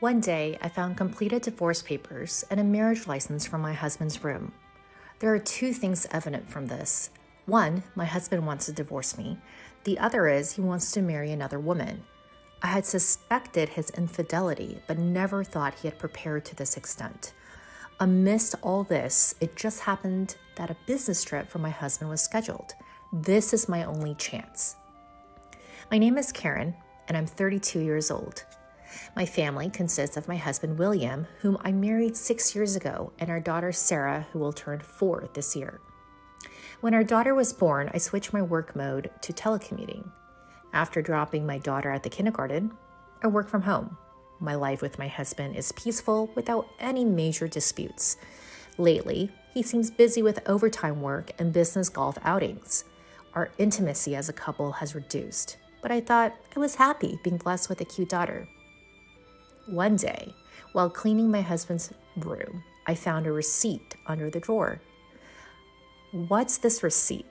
One day, I found completed divorce papers and a marriage license from my husband's room. There are two things evident from this. One, my husband wants to divorce me. The other is he wants to marry another woman. I had suspected his infidelity, but never thought he had prepared to this extent. Amidst all this, it just happened that a business trip for my husband was scheduled. This is my only chance. My name is Karen, and I'm 32 years old. My family consists of my husband, William, whom I married 6 years ago, and our daughter, Sarah, who will turn 4 this year. When our daughter was born, I switched my work mode to telecommuting. After dropping my daughter at the kindergarten, I work from home. My life with my husband is peaceful without any major disputes. Lately, he seems busy with overtime work and business golf outings. Our intimacy as a couple has reduced, but I thought I was happy being blessed with a cute daughter. One day, while cleaning my husband's room, I found a receipt under the drawer. What's this receipt?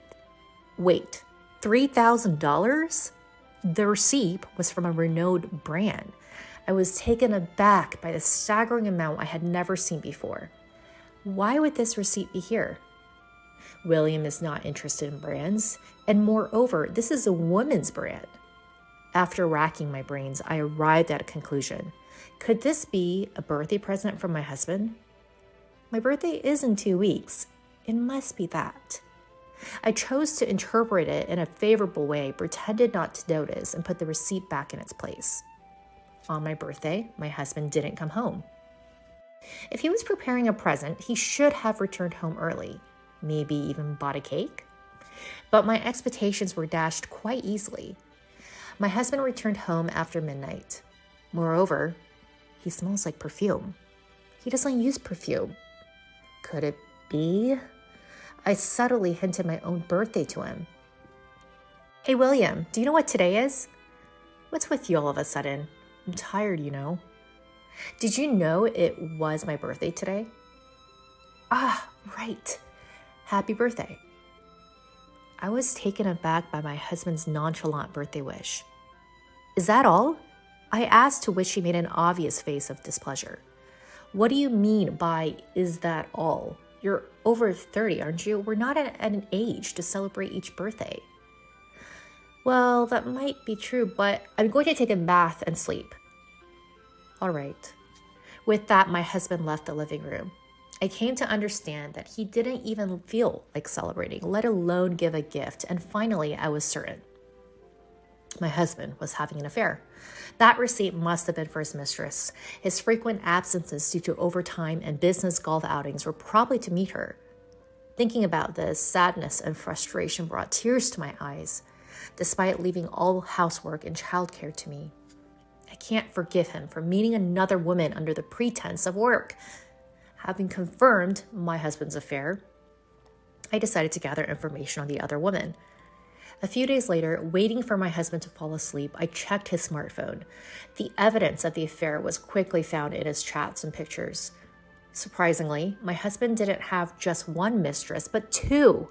Wait, $3,000? The receipt was from a renowned brand. I was taken aback by the staggering amount I had never seen before. Why would this receipt be here? William is not interested in brands, and moreover, this is a woman's brand. After racking my brains, I arrived at a conclusion. Could this be a birthday present from my husband? My birthday is in 2 weeks. It must be that. I chose to interpret it in a favorable way, pretended not to notice, and put the receipt back in its place. On my birthday, my husband didn't come home. If he was preparing a present, he should have returned home early, maybe even bought a cake. But my expectations were dashed quite easily. My husband returned home after midnight. Moreover, he smells like perfume. He doesn't use perfume. Could it be? I subtly hinted my own birthday to him. Hey, William, do you know what today is? What's with you all of a sudden? I'm tired, you know. Did you know it was my birthday today? Ah, right. Happy birthday. I was taken aback by my husband's nonchalant birthday wish. Is that all? I asked, to which he made an obvious face of displeasure. What do you mean by, is that all? You're over 30, aren't you? We're not at an age to celebrate each birthday. Well, that might be true, but I'm going to take a bath and sleep. All right. With that, my husband left the living room. I came to understand that he didn't even feel like celebrating, let alone give a gift, and finally, I was certain. My husband was having an affair. That receipt must have been for his mistress. His frequent absences due to overtime and business golf outings were probably to meet her. Thinking about this, sadness and frustration brought tears to my eyes, despite leaving all housework and childcare to me. I can't forgive him for meeting another woman under the pretense of work. Having confirmed my husband's affair, I decided to gather information on the other woman. A few days later, waiting for my husband to fall asleep, I checked his smartphone. The evidence of the affair was quickly found in his chats and pictures. Surprisingly, my husband didn't have just one mistress, but 2.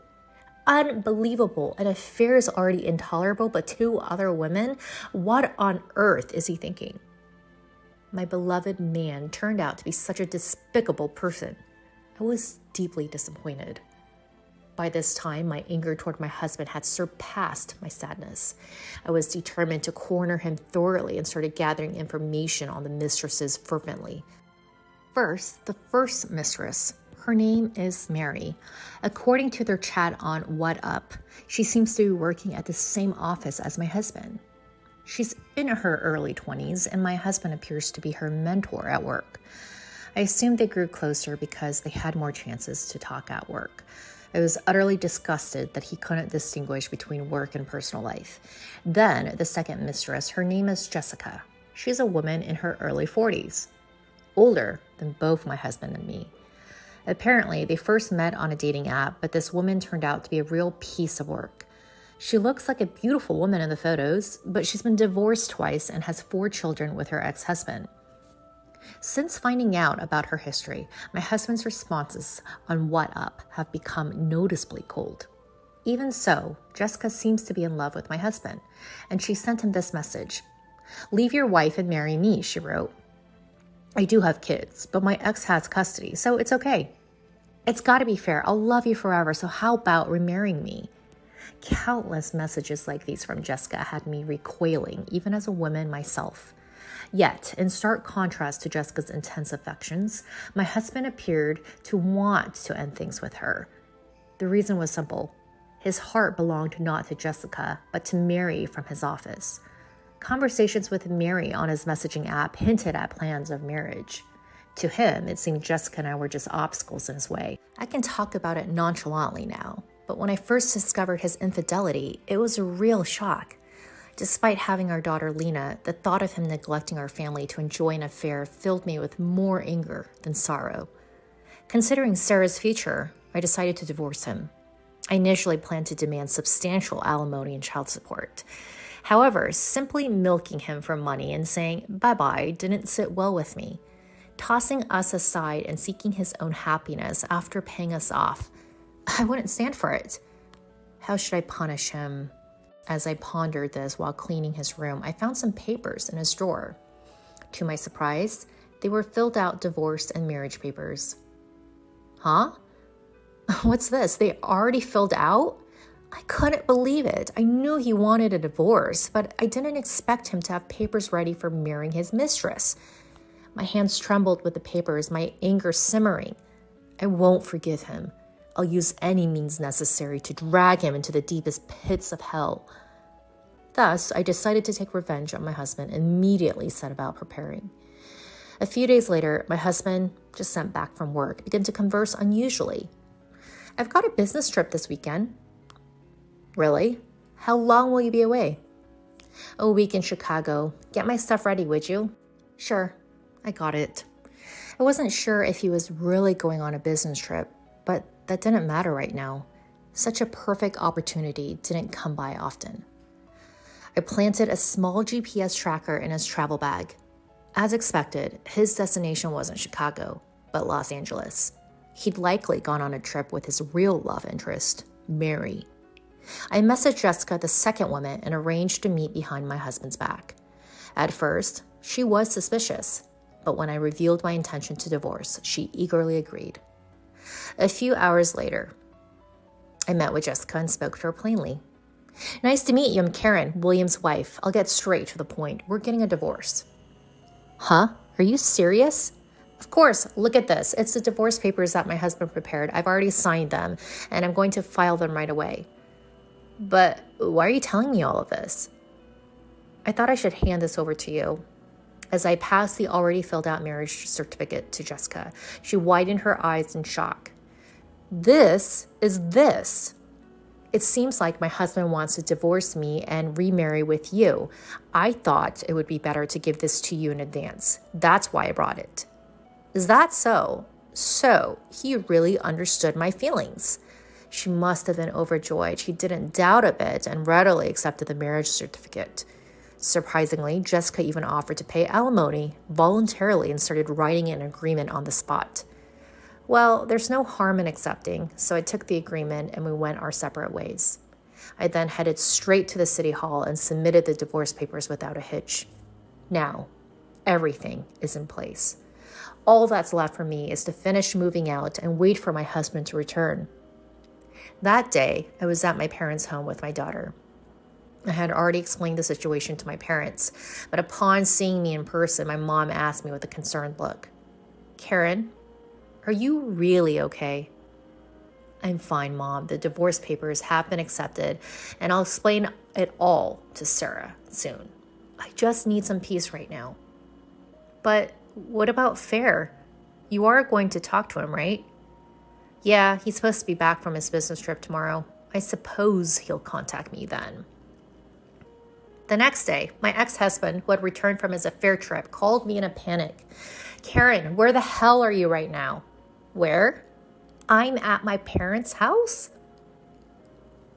Unbelievable. An affair is already intolerable, but 2 other women? What on earth is he thinking? My beloved man turned out to be such a despicable person. I was deeply disappointed. By this time, my anger toward my husband had surpassed my sadness. I was determined to corner him thoroughly and started gathering information on the mistresses fervently. First, the first mistress. Her name is Mary. According to their chat on What Up, she seems to be working at the same office as my husband. She's in her early 20s, and my husband appears to be her mentor at work. I assumed they grew closer because they had more chances to talk at work. I was utterly disgusted that he couldn't distinguish between work and personal life. Then, the second mistress, her name is Jessica. She's a woman in her early 40s, older than both my husband and me. Apparently, they first met on a dating app, but this woman turned out to be a real piece of work. She looks like a beautiful woman in the photos, but she's been divorced twice and has 4 children with her ex-husband. Since finding out about her history, my husband's responses on What Up have become noticeably cold. Even so, Jessica seems to be in love with my husband, and she sent him this message. "Leave your wife and marry me," she wrote. I do have kids, but my ex has custody, so it's okay. It's got to be fair. I'll love you forever, so how about remarrying me? Countless messages like these from Jessica had me recoiling, even as a woman myself. Yet, in stark contrast to Jessica's intense affections, my husband appeared to want to end things with her. The reason was simple. His heart belonged not to Jessica, but to Mary from his office. Conversations with Mary on his messaging app hinted at plans of marriage. To him, it seemed Jessica and I were just obstacles in his way. I can talk about it nonchalantly now, but when I first discovered his infidelity, it was a real shock. Despite having our daughter Lena, the thought of him neglecting our family to enjoy an affair filled me with more anger than sorrow. Considering Sarah's future, I decided to divorce him. I initially planned to demand substantial alimony and child support. However, simply milking him for money and saying bye-bye didn't sit well with me. Tossing us aside and seeking his own happiness after paying us off, I wouldn't stand for it. How should I punish him? As I pondered this while cleaning his room, I found some papers in his drawer. To my surprise, they were filled out divorce and marriage papers. Huh? What's this? They already filled out? I couldn't believe it. I knew he wanted a divorce, but I didn't expect him to have papers ready for marrying his mistress. My hands trembled with the papers, my anger simmering. I won't forgive him. I'll use any means necessary to drag him into the deepest pits of hell. Thus, I decided to take revenge on my husband and immediately set about preparing. A few days later, my husband, just sent back from work, began to converse unusually. I've got a business trip this weekend. Really? How long will you be away? A week in Chicago. Get my stuff ready, would you? Sure, I got it. I wasn't sure if he was really going on a business trip, but that didn't matter right now. Such a perfect opportunity didn't come by often. I planted a small GPS tracker in his travel bag. As expected, his destination wasn't Chicago, but Los Angeles. He'd likely gone on a trip with his real love interest, Mary. I messaged Jessica, the second woman, and arranged to meet behind my husband's back. At first, she was suspicious, but when I revealed my intention to divorce, she eagerly agreed. A few hours later, I met with Jessica and spoke to her plainly. Nice to meet you. I'm Karen, William's wife. I'll get straight to the point. We're getting a divorce. Huh? Are you serious? Of course. Look at this. It's the divorce papers that my husband prepared. I've already signed them, and I'm going to file them right away. But why are you telling me all of this? I thought I should hand this over to you. As I passed the already filled out marriage certificate to Jessica, she widened her eyes in shock. This is this. It seems like my husband wants to divorce me and remarry with you. I thought it would be better to give this to you in advance. That's why I brought it. Is that so? So, he really understood my feelings. She must have been overjoyed. She didn't doubt a bit and readily accepted the marriage certificate. Surprisingly, Jessica even offered to pay alimony voluntarily and started writing an agreement on the spot. Well, there's no harm in accepting, so I took the agreement and we went our separate ways. I then headed straight to the city hall and submitted the divorce papers without a hitch. Now, everything is in place. All that's left for me is to finish moving out and wait for my husband to return. That day, I was at my parents' home with my daughter. I had already explained the situation to my parents, but upon seeing me in person, my mom asked me with a concerned look, Karen, are you really okay? I'm fine, Mom. The divorce papers have been accepted, and I'll explain it all to Sarah soon. I just need some peace right now. But what about Fair? You are going to talk to him, right? Yeah, he's supposed to be back from his business trip tomorrow. I suppose he'll contact me then. The next day, my ex-husband, who had returned from his affair trip, called me in a panic. Karen, where the hell are you right now? Where? I'm at my parents' house?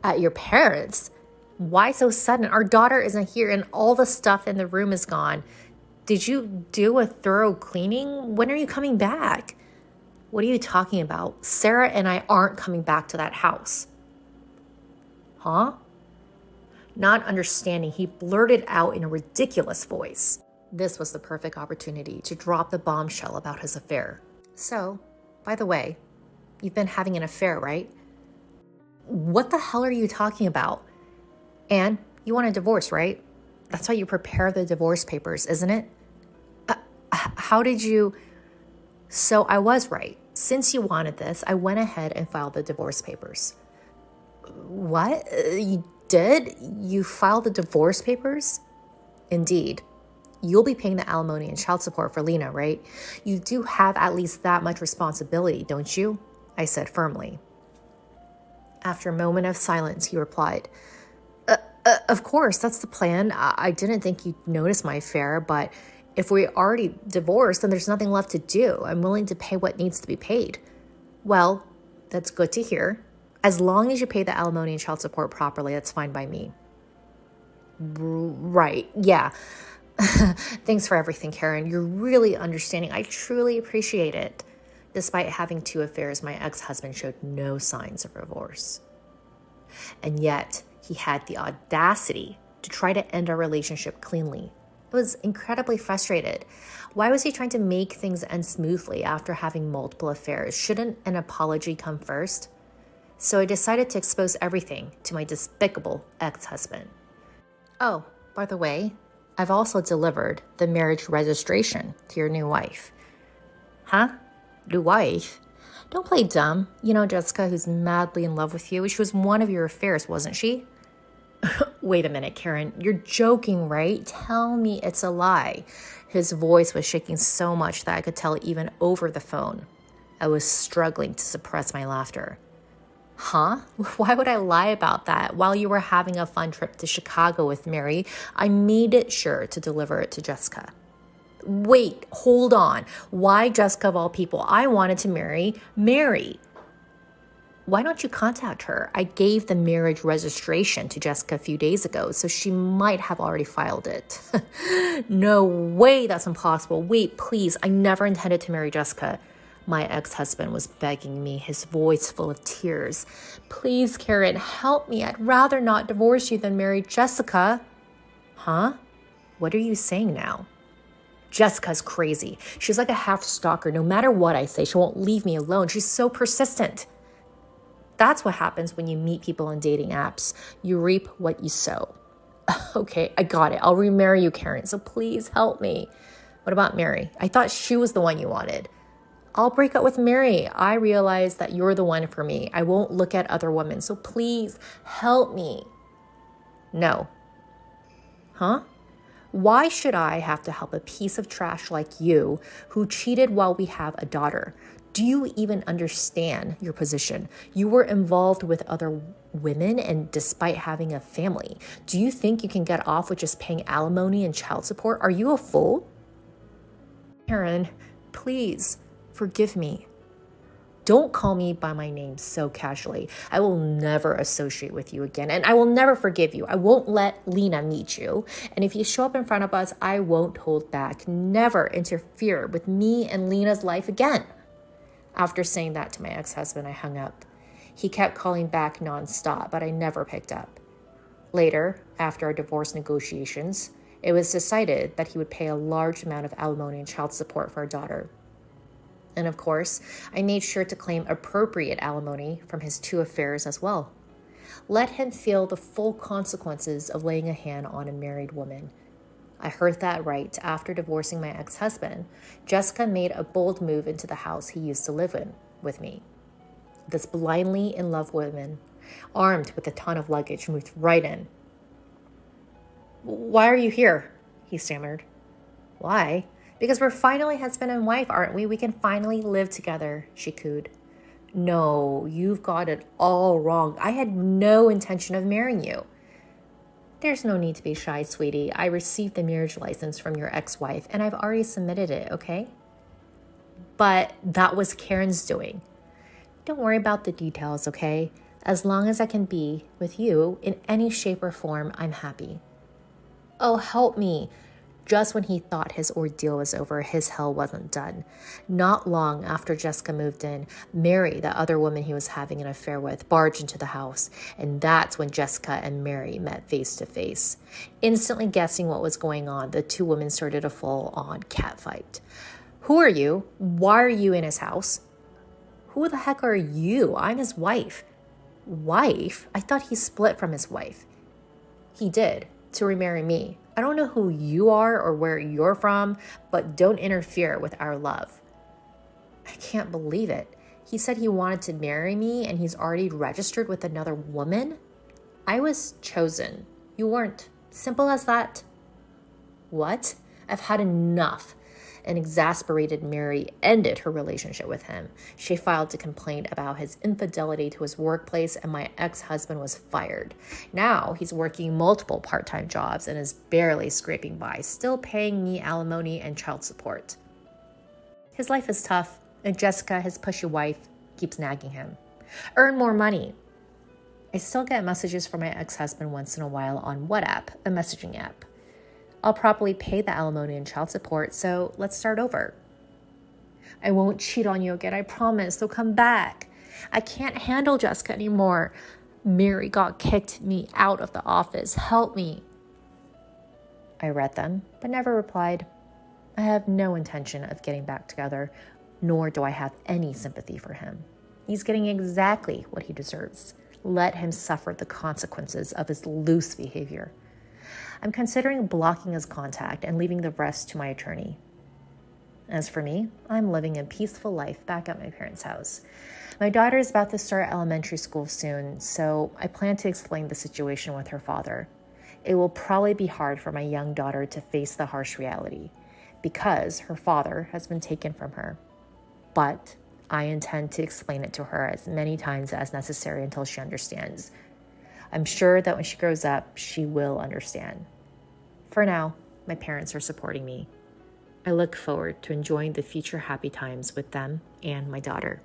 At your parents'? Why so sudden? Our daughter isn't here and all the stuff in the room is gone. Did you do a thorough cleaning? When are you coming back? What are you talking about? Sarah and I aren't coming back to that house. Huh? Not understanding, he blurted out in a ridiculous voice. This was the perfect opportunity to drop the bombshell about his affair. So, by the way, you've been having an affair, right? What the hell are you talking about? And you want a divorce, right? That's how you prepare the divorce papers, isn't it? How did you... So I was right. Since you wanted this, I went ahead and filed the divorce papers. What? You did? You filed the divorce papers? Indeed. You'll be paying the alimony and child support for Lena, right? You do have at least that much responsibility, don't you? I said firmly. After a moment of silence, he replied, of course, that's the plan. I didn't think you'd notice my affair, but if we're already divorced, then there's nothing left to do. I'm willing to pay what needs to be paid. Well, that's good to hear. As long as you pay the alimony and child support properly, that's fine by me. Right, yeah. Thanks for everything, Karen. You're really understanding. I truly appreciate it. Despite having 2 affairs, my ex-husband showed no signs of remorse. And yet, he had the audacity to try to end our relationship cleanly. I was incredibly frustrated. Why was he trying to make things end smoothly after having multiple affairs? Shouldn't an apology come first? So I decided to expose everything to my despicable ex-husband. Oh, by the way, I've also delivered the marriage registration to your new wife. Huh? New wife? Don't play dumb. You know Jessica, who's madly in love with you. She was one of your affairs, wasn't she? Wait a minute, Karen. You're joking, right? Tell me it's a lie. His voice was shaking so much that I could tell even over the phone. I was struggling to suppress my laughter. Huh? Why would I lie about that? While you were having a fun trip to Chicago with Mary, I made it sure to deliver it to Jessica. Wait, hold on. Why Jessica of all people? I wanted to marry Mary. Why don't you contact her? I gave the marriage registration to Jessica a few days ago, so she might have already filed it. No way, that's impossible. Wait, please, I never intended to marry Jessica. My ex-husband was begging me, his voice full of tears. Please, Karen, help me. I'd rather not divorce you than marry Jessica. Huh? What are you saying now? Jessica's crazy. She's like a half-stalker. No matter what I say, she won't leave me alone. She's so persistent. That's what happens when you meet people on dating apps. You reap what you sow. Okay, I got it. I'll remarry you, Karen, so please help me. What about Mary? I thought she was the one you wanted. I'll break up with Mary. I realize that you're the one for me. I won't look at other women, so please help me. No. Huh? Why should I have to help a piece of trash like you who cheated while we have a daughter? Do you even understand your position? You were involved with other women and despite having a family. Do you think you can get off with just paying alimony and child support? Are you a fool? Karen, please forgive me. Don't call me by my name so casually. I will never associate with you again, and I will never forgive you. I won't let Lena meet you. And if you show up in front of us, I won't hold back. Never interfere with me and Lena's life again. After saying that to my ex-husband, I hung up. He kept calling back nonstop, but I never picked up. Later, after our divorce negotiations, it was decided that he would pay a large amount of alimony and child support for our daughter. And of course, I made sure to claim appropriate alimony from his 2 affairs as well. Let him feel the full consequences of laying a hand on a married woman. I heard that right. After divorcing my ex-husband, Jessica made a bold move into the house he used to live in with me. This blindly in love woman, armed with a ton of luggage, moved right in. Why are you here? He stammered. Why? Because we're finally husband and wife, aren't we? We can finally live together, she cooed. No, you've got it all wrong. I had no intention of marrying you. There's no need to be shy, sweetie. I received the marriage license from your ex-wife, and I've already submitted it, okay? But that was Karen's doing. Don't worry about the details, okay? As long as I can be with you in any shape or form, I'm happy. Oh, help me. Just when he thought his ordeal was over, his hell wasn't done. Not long after Jessica moved in, Mary, the other woman he was having an affair with, barged into the house, and that's when Jessica and Mary met face to face. Instantly guessing what was going on, the two women started a full-on catfight. "Who are you? Why are you in his house?" "Who the heck are you? I'm his wife." "Wife? I thought he split from his wife." "He did, to remarry me. I don't know who you are or where you're from, but don't interfere with our love." I can't believe it. He said he wanted to marry me and he's already registered with another woman? I was chosen. You weren't. Simple as that. What? I've had enough. An exasperated Mary ended her relationship with him. She filed a complaint about his infidelity to his workplace, and my ex-husband was fired. Now he's working multiple part-time jobs and is barely scraping by, still paying me alimony and child support. His life is tough, and Jessica, his pushy wife, keeps nagging him. Earn more money. I still get messages from my ex-husband once in a while on WhatsApp, a messaging app. I'll probably pay the alimony and child support, so let's start over. I won't cheat on you again, I promise, so come back. I can't handle Jessica anymore. Mary got kicked me out of the office. Help me. I read them, but never replied. I have no intention of getting back together, nor do I have any sympathy for him. He's getting exactly what he deserves. Let him suffer the consequences of his loose behavior. I'm considering blocking his contact and leaving the rest to my attorney. As for me, I'm living a peaceful life back at my parents' house. My daughter is about to start elementary school soon, so I plan to explain the situation with her father. It will probably be hard for my young daughter to face the harsh reality because her father has been taken from her. But I intend to explain it to her as many times as necessary until she understands. I'm sure that when she grows up, she will understand. For now, my parents are supporting me. I look forward to enjoying the future happy times with them and my daughter.